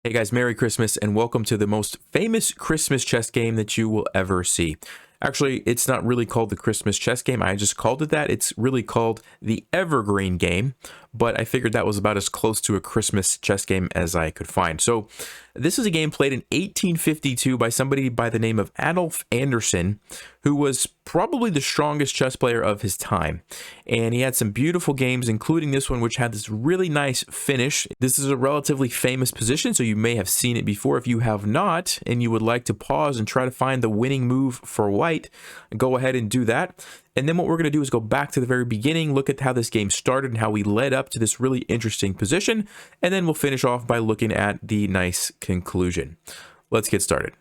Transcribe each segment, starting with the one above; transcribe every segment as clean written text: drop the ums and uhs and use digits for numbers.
Hey guys, Merry Christmas and welcome to the most famous Christmas chess game that you will ever see. Actually, it's not really called the Christmas chess game. I just called it that. It's really called the Evergreen game, but I figured that was about as close to a Christmas chess game as I could find. So this is a game played in 1852 by somebody by the name of Adolf Anderssen, who was probably the strongest chess player of his time. And he had some beautiful games, including this one, which had this really nice finish. This is a relatively famous position, so you may have seen it before. If you have not, and you would like to pause and try to find the winning move for white, go ahead and do that. And then what we're going to do is go back to the very beginning, look at how this game started and how we led up to this really interesting position, and then we'll finish off by looking at the nice conclusion. Let's get started.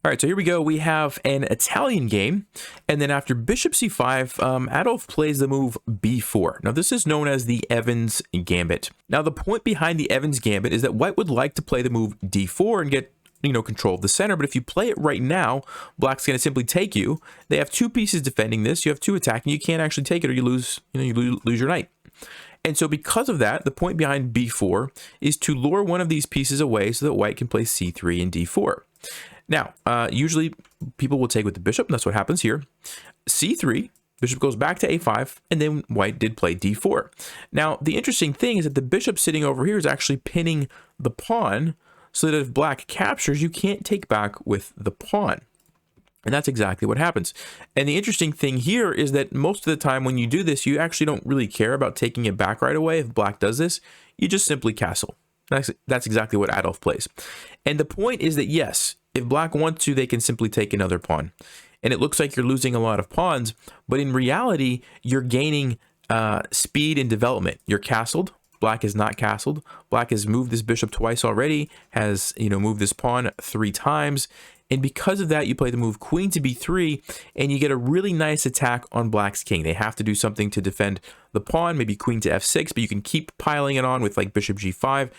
All right, so here we go. We have an Italian game, and then after bishop c5, Adolf plays the move b4. Now, this is known as the Evans Gambit. Now, the point behind the Evans Gambit is that white would like to play the move d4 and get control of the center, but if you play it right now, black's going to simply take you. They have two pieces defending this. You have two attacking. You can't actually take it, or you lose your knight. And so because of that, the point behind b4 is to lure one of these pieces away so that white can play c3 and d4. Now, usually people will take with the bishop, and that's what happens here. c3, bishop goes back to a5, and then white did play d4. Now, the interesting thing is that the bishop sitting over here is actually pinning the pawn, so that if black captures, you can't take back with the pawn. And that's exactly what happens. And the interesting thing here is that most of the time when you do this, you actually don't really care about taking it back right away. If black does this, you just simply castle. That's exactly what Adolf plays. And the point is that, yes, if black wants to, they can simply take another pawn. And it looks like you're losing a lot of pawns, but in reality, you're gaining speed and development. You're castled. Black is not castled. Black has moved this bishop twice already, has moved this pawn 3 times. And because of that, you play the move queen to b3, and you get a really nice attack on black's king. They have to do something to defend the pawn, maybe queen to f6, but you can keep piling it on with like bishop g5.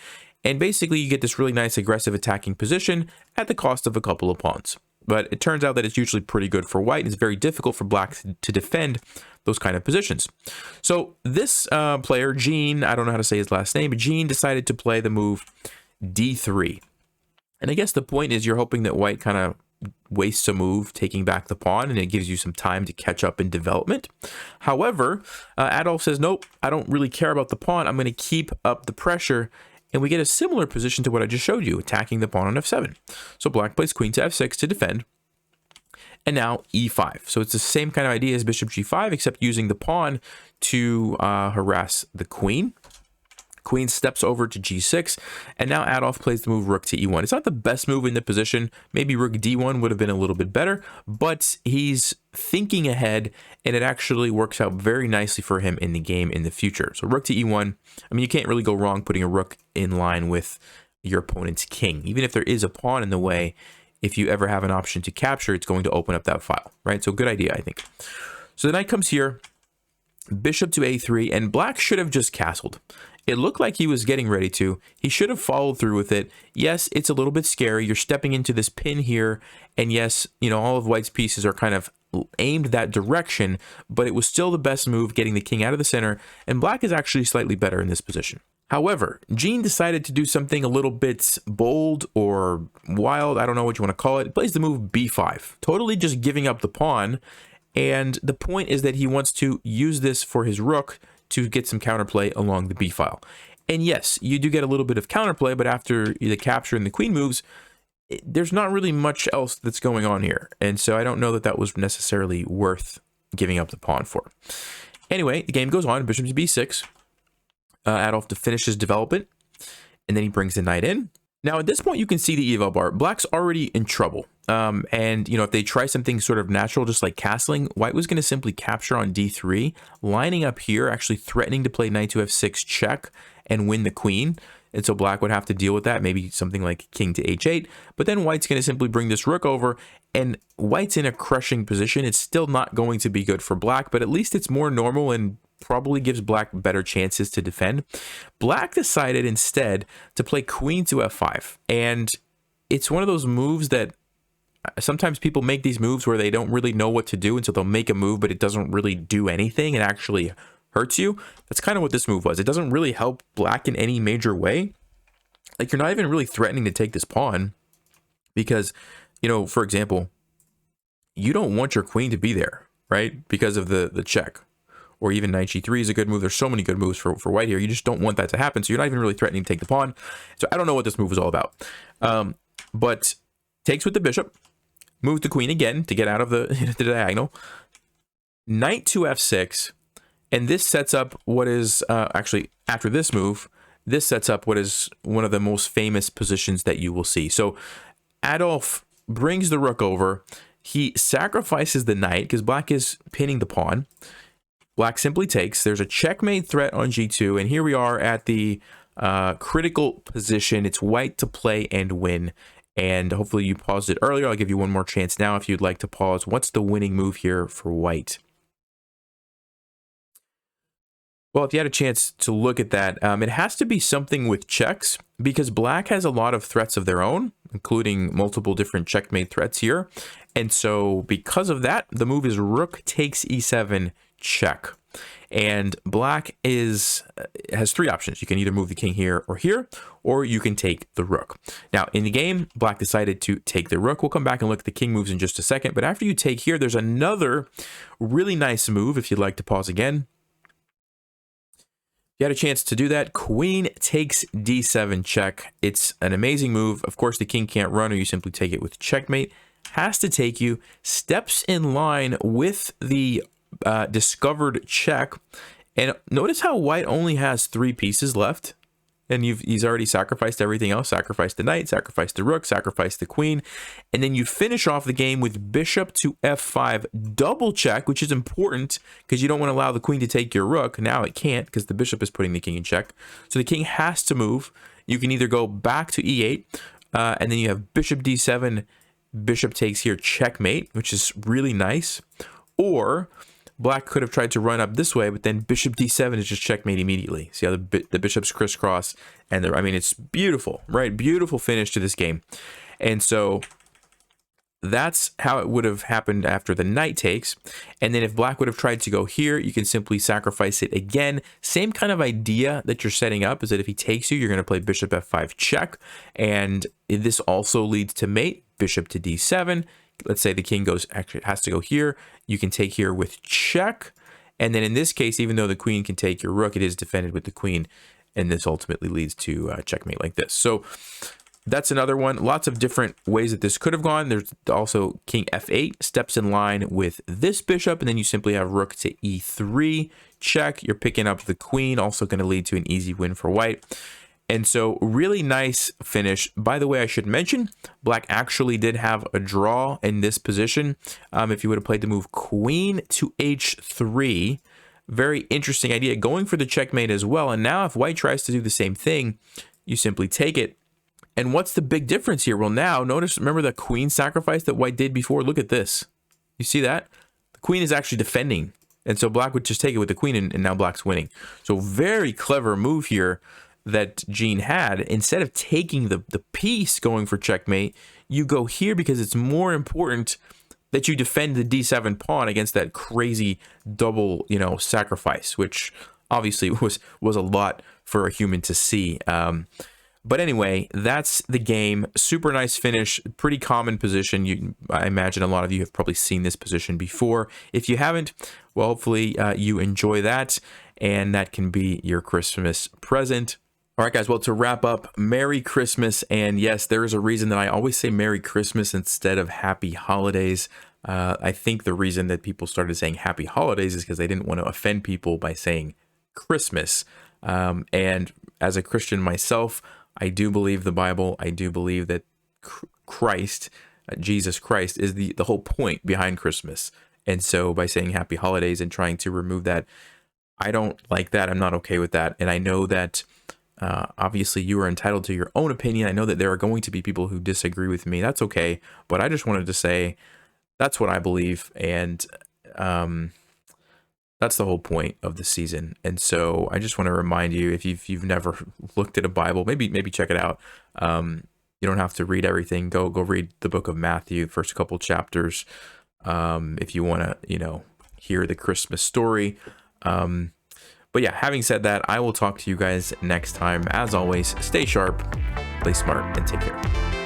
And basically, you get this really nice aggressive attacking position at the cost of a couple of pawns. But it turns out that it's usually pretty good for white, and it's very difficult for black to defend those kind of positions. So this player, Gene, I don't know how to say his last name, but Gene decided to play the move d3. And I guess the point is you're hoping that white kind of wastes a move taking back the pawn, and it gives you some time to catch up in development. However, Adolf says, nope, I don't really care about the pawn. I'm going to keep up the pressure. And we get a similar position to what I just showed you, attacking the pawn on f7. So black plays queen to f6 to defend. And now e5. So it's the same kind of idea as bishop g5, except using the pawn to harass the queen. Queen steps over to g6, and now Adolf plays the move rook to e1. It's not the best move in the position. Maybe rook d1 would have been a little bit better, but he's thinking ahead, and it actually works out very nicely for him in the game in the future. So rook to e1, I mean, you can't really go wrong putting a rook in line with your opponent's king. Even if there is a pawn in the way, if you ever have an option to capture, it's going to open up that file, right? So good idea, I think. So the knight comes here, bishop to a3, and black should have just castled. It looked like he was getting ready to. He should have followed through with it. Yes, it's a little bit scary. You're stepping into this pin here, and yes, all of white's pieces are kind of aimed that direction, but it was still the best move, getting the king out of the center, and black is actually slightly better in this position. However, Gene decided to do something a little bit bold or wild. I don't know what you want to call it. He plays the move b5, totally just giving up the pawn. And the point is that he wants to use this for his rook to get some counterplay along the b file. And yes, you do get a little bit of counterplay, but after the capture and the queen moves, there's not really much else that's going on here. And so I don't know that that was necessarily worth giving up the pawn for. Anyway, the game goes on, bishop to b6. Adolf finishes development, and then he brings the knight in. Now, at this point, you can see the eval bar. Black's already in trouble. And, if they try something sort of natural, just like castling, white was going to simply capture on d3, lining up here, actually threatening to play knight to f6 check and win the queen. And so black would have to deal with that, maybe something like king to h8. But then white's going to simply bring this rook over, and white's in a crushing position. It's still not going to be good for black, but at least it's more normal and probably gives black better chances to defend. Black decided instead to play queen to f5. And it's one of those moves that sometimes people make these moves where they don't really know what to do, and so they'll make a move, but it doesn't really do anything. It actually hurts you. That's kind of what this move was. It doesn't really help black in any major way. like you're not even really threatening to take this pawn because, you know, for example, you don't want your queen to be there, right? Because of the check. Or even knight g3 is a good move. There's so many good moves for white here. You just don't want that to happen. So you're not even really threatening to take the pawn. So I don't know what this move is all about. But takes with the bishop. Moves the queen again to get out of the diagonal. Knight to f6. And this sets up what is, actually, after this move, this sets up what is one of the most famous positions that you will see. So Adolf brings the rook over. He sacrifices the knight because black is pinning the pawn. Black simply takes. There's a checkmate threat on g2. And here we are at the critical position. It's white to play and win. And hopefully you paused it earlier. I'll give you one more chance now if you'd like to pause. What's the winning move here for white? Well, if you had a chance to look at that, it has to be something with checks because black has a lot of threats of their own, including multiple different checkmate threats here. And so because of that, the move is rook takes e7 check. And black has three options. You can either move the king here, or you can take the rook. Now, in the game, black decided to take the rook. We'll come back and look at the king moves in just a second. But after you take here, there's another really nice move, if you'd like to pause again. You had a chance to do that. Queen takes d7 check. It's an amazing move. Of course, the king can't run, or you simply take it with checkmate. Has to take you. Steps in line with the discovered check. And notice how white only has 3 pieces left. And he's already sacrificed everything else. Sacrificed the knight, sacrificed the rook, sacrificed the queen. And then you finish off the game with bishop to f5 double check, which is important because you don't want to allow the queen to take your rook. Now it can't because the bishop is putting the king in check. So the king has to move. You can either go back to e8, and then you have bishop d7, bishop takes here, checkmate, which is really nice. Or black could have tried to run up this way, but then bishop d7 is just checkmate immediately. See how the bishops crisscross, and I mean, it's beautiful, right? Beautiful finish to this game. And so that's how it would have happened after the knight takes. And then if black would have tried to go here, you can simply sacrifice it again. Same kind of idea that you're setting up is that if he takes you, you're going to play bishop f5 check. And this also leads to mate, bishop to d7. Let's say the king actually has to go here. You can take here with check. And then in this case, even though the queen can take your rook, it is defended with the queen. And this ultimately leads to checkmate like this. So that's another one. Lots of different ways that this could have gone. There's also king f8 steps in line with this bishop. And then you simply have rook to e3 check. You're picking up the queen, also going to lead to an easy win for white. And so really nice finish. By the way, I should mention, black actually did have a draw in this position. If you would have played the move queen to h3, very interesting idea, going for the checkmate as well. And now if white tries to do the same thing, you simply take it. And what's the big difference here? Well, now notice, remember the queen sacrifice that white did before? Look at this. You see that? The queen is actually defending. And so black would just take it with the queen, and now black's winning. So very clever move here that Gene had. Instead of taking the piece going for checkmate, you go here because it's more important that you defend the d7 pawn against that crazy double, sacrifice, which obviously was a lot for a human to see. But anyway, that's the game. Super nice finish, pretty common position. I imagine a lot of you have probably seen this position before. If you haven't, well, hopefully you enjoy that, and that can be your Christmas present. All right, guys, well, to wrap up, Merry Christmas. And yes, there is a reason that I always say Merry Christmas instead of Happy Holidays. I think the reason that people started saying Happy Holidays is because they didn't want to offend people by saying Christmas. And as a Christian myself, I do believe the Bible. I do believe that Christ, Jesus Christ, is the whole point behind Christmas. And so by saying Happy Holidays and trying to remove that, I don't like that. I'm not okay with that. And I know that obviously you are entitled to your own opinion. I know that there are going to be people who disagree with me. That's okay. But I just wanted to say that's what I believe. And that's the whole point of the season. And so I just want to remind you, if you've never looked at a Bible, maybe check it out. You don't have to read everything. Go read the book of Matthew, first couple chapters. If you want to, hear the Christmas story. But yeah, having said that, I will talk to you guys next time. As always, stay sharp, play smart, and take care.